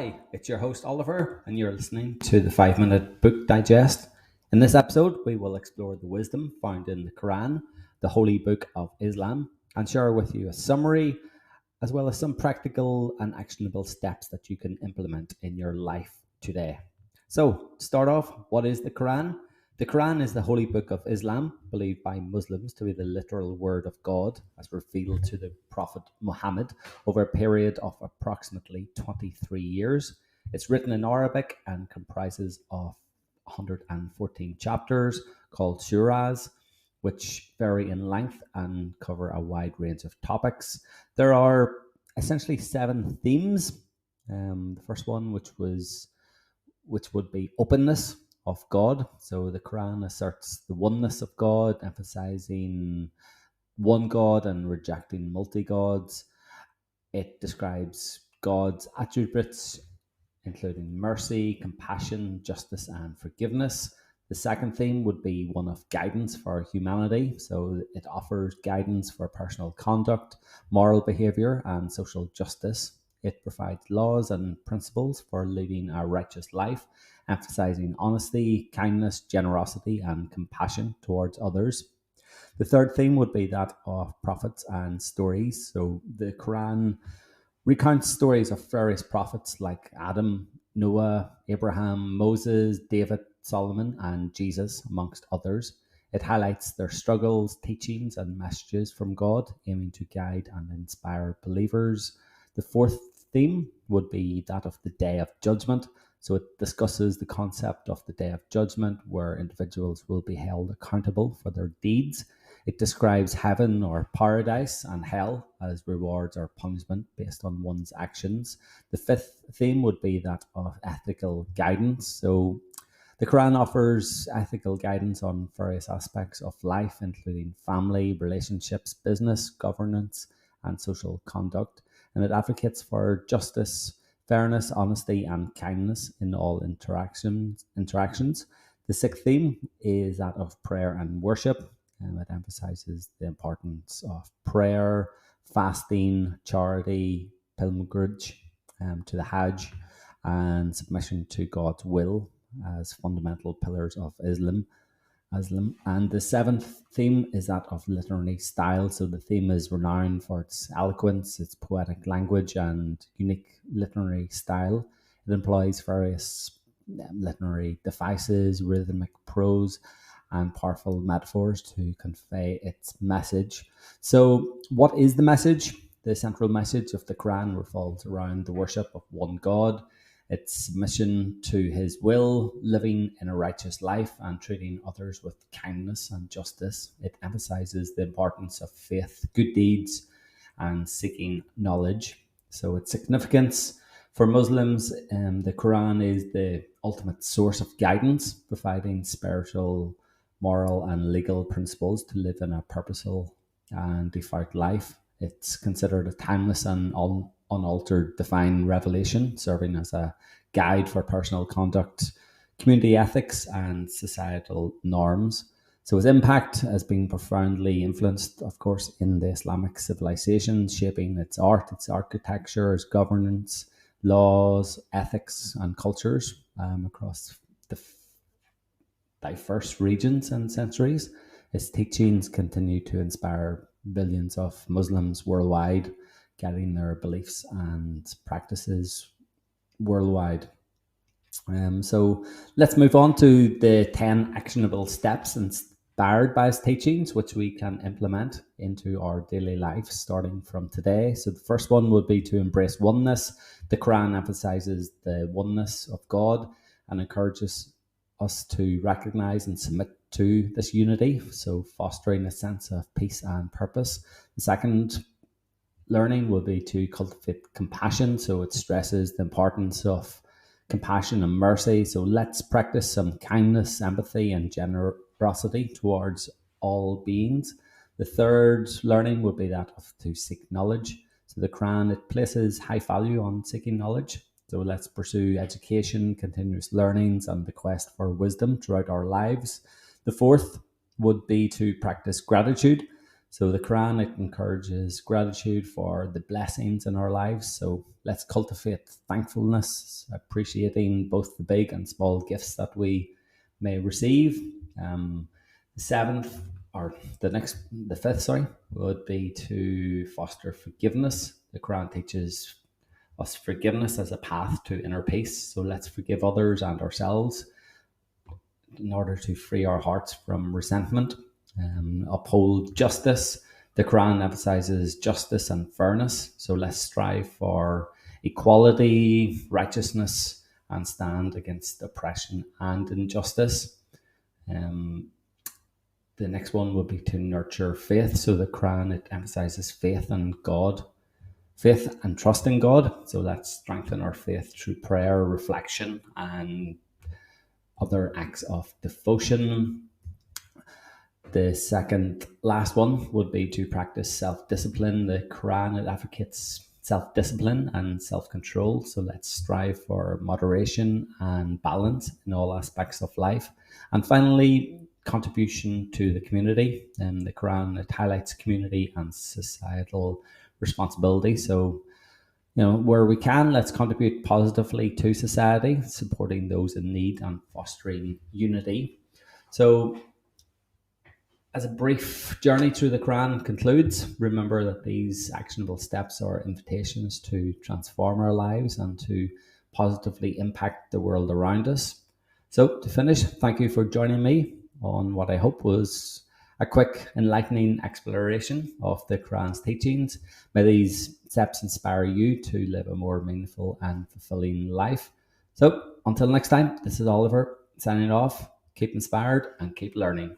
Hi, it's your host Oliver, and you're listening to the 5 Minute Book Digest. In this episode, we will explore the wisdom found in the Quran, the holy book of Islam, and share with you a summary as well as some practical and actionable steps that you can implement in your life today. So, to start off, what is the Quran? The Quran is the holy book of Islam, believed by Muslims to be the literal word of God as revealed to the Prophet Muhammad over a period of approximately 23 years. It's written in Arabic and comprises of 114 chapters called surahs, which vary in length and cover a wide range of topics. There are essentially seven themes. The first one, which would be openness of God. So the Quran asserts the oneness of God, emphasizing one God and rejecting multi gods. It describes God's attributes, including mercy, compassion, justice, and forgiveness. The second theme would be one of guidance for humanity. So it offers guidance for personal conduct, moral behavior, and social justice. It provides laws and principles for leading a righteous life, emphasizing honesty, kindness, generosity, and compassion towards others. The third theme would be that of prophets and stories. So the Quran recounts stories of various prophets like Adam, Noah, Abraham, Moses, David, Solomon, and Jesus, amongst others. It highlights their struggles, teachings, and messages from God, aiming to guide and inspire believers. The fourth theme would be that of the Day of Judgment. So it discusses the concept of the Day of Judgment, where individuals will be held accountable for their deeds. It describes heaven or paradise and hell as rewards or punishment based on one's actions. The fifth theme would be that of ethical guidance. So the Quran offers ethical guidance on various aspects of life, including family, relationships, business, governance, and social conduct. And it advocates for justice, fairness, honesty, and kindness in all interactions. The sixth theme is that of prayer and worship. It emphasizes the importance of prayer, fasting, charity, pilgrimage to the Hajj, and submission to God's will as fundamental pillars of Islam. And the seventh theme is that of literary style. So the theme is renowned for its eloquence, its poetic language, and unique literary style. It employs various literary devices, rhythmic prose, and powerful metaphors to convey its message. So, what is the message? The central message of the Quran revolves around the worship of one God, its submission to his will, living in a righteous life, and treating others with kindness and justice. It emphasizes the importance of faith, good deeds, and seeking knowledge. So, its significance for Muslims, the Quran is the ultimate source of guidance, providing spiritual, moral, and legal principles to live in a purposeful and devout life. It's considered a timeless and unaltered divine revelation, serving as a guide for personal conduct, community ethics, and societal norms. So its impact has been profoundly influenced, of course, in the Islamic civilization, shaping its art, its architecture, its governance, laws, ethics, and cultures across the diverse regions and centuries. Its teachings continue to inspire billions of Muslims worldwide, guiding their beliefs and practices worldwide. So let's move on to the 10 actionable steps inspired by his teachings, which we can implement into our daily life starting from today. So the first one would be to embrace oneness. The Quran emphasizes the oneness of God and encourages us to recognize and submit to this unity, so fostering a sense of peace and purpose. The second learning will be to cultivate compassion, so it stresses the importance of compassion and mercy. So let's practice some kindness, empathy, and generosity towards all beings. The third learning would be that of to seek knowledge. So the Quran, it places high value on seeking knowledge. So let's pursue education, continuous learnings, and the quest for wisdom throughout our lives. The fourth would be to practice gratitude. So the Quran, it encourages gratitude for the blessings in our lives. So let's cultivate thankfulness, appreciating both the big and small gifts that we may receive. The seventh, or the fifth, sorry, would be to foster forgiveness. The Quran teaches us forgiveness as a path to inner peace. So let's forgive others and ourselves in order to free our hearts from resentment. Uphold justice. The Quran emphasizes justice and fairness. So let's strive for equality, righteousness, and stand against oppression and injustice. Um, the next one would be to nurture faith. So the Quran, it emphasizes faith in God, faith and trust in God. So let's strengthen our faith through prayer, reflection, and other acts of devotion. The second last one would be to practice self-discipline. The Quran, it advocates self-discipline and self-control. So let's strive for moderation and balance in all aspects of life. And finally, contribution to the community. And the Quran, it highlights community and societal responsibility. So, where we can, let's contribute positively to society, supporting those in need and fostering unity. So, as a brief journey through the Quran concludes, remember that these actionable steps are invitations to transform our lives and to positively impact the world around us. So, to finish, thank you for joining me on what I hope was a quick, enlightening exploration of the Quran's teachings. May these steps inspire you to live a more meaningful and fulfilling life. So, until next time, this is Oliver signing off. Keep inspired and keep learning.